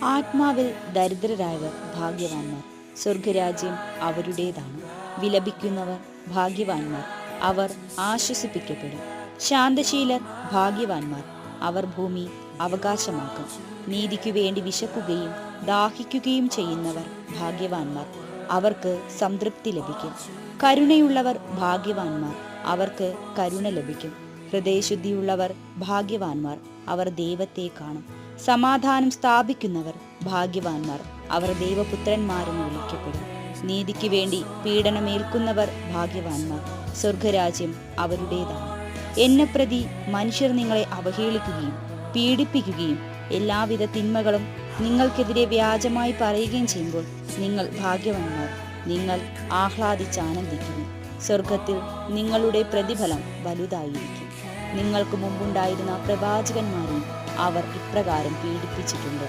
ആത്മാവിൽ ദരിദ്രരായവർ ഭാഗ്യവാന്മാർ, സ്വർഗരാജ്യം അവരുടേതാണ്. വിലപിക്കുന്നവർ ഭാഗ്യവാന്മാർ, അവർ ആശ്വസിപ്പിക്കപ്പെടും. ശാന്തശീലർ ഭാഗ്യവാന്മാർ, അവർ ഭൂമി അവകാശമാക്കും. നീതിക്കു വേണ്ടി വിശക്കുകയും ദാഹിക്കുകയും ചെയ്യുന്നവർ ഭാഗ്യവാന്മാർ, അവർക്ക് സംതൃപ്തി ലഭിക്കും. കരുണയുള്ളവർ ഭാഗ്യവാന്മാർ, അവർക്ക് കരുണ ലഭിക്കും. ഹൃദയശുദ്ധിയുള്ളവർ ഭാഗ്യവാന്മാർ, അവർ ദൈവത്തെ കാണും. സമാധാനം സ്ഥാപിക്കുന്നവർ ഭാഗ്യവാന്മാർ, അവർ ദൈവപുത്രന്മാരെന്ന് വിളിക്കപ്പെടും. നീതിക്ക് വേണ്ടി പീഡനമേൽക്കുന്നവർ ഭാഗ്യവാന്മാർ, സ്വർഗരാജ്യം അവരുടേതാണ്. എന്നെ പ്രതി മനുഷ്യർ നിങ്ങളെ അവഹേളിക്കുകയും പീഡിപ്പിക്കുകയും എല്ലാവിധ തിന്മകളും നിങ്ങൾക്കെതിരെ വ്യാജമായി പറയുകയും ചെയ്യുമ്പോൾ നിങ്ങൾ ഭാഗ്യവാന്മാർ. നിങ്ങൾ ആഹ്ലാദിച്ചാനന്ദിക്കുന്നു, സ്വർഗത്തിൽ നിങ്ങളുടെ പ്രതിഫലം വലുതായിരിക്കും. നിങ്ങൾക്ക് മുമ്പുണ്ടായിരുന്ന പ്രവാചകന്മാരെയും അവർ ഇപ്രകാരം പീഡിപ്പിച്ചിട്ടുണ്ട്.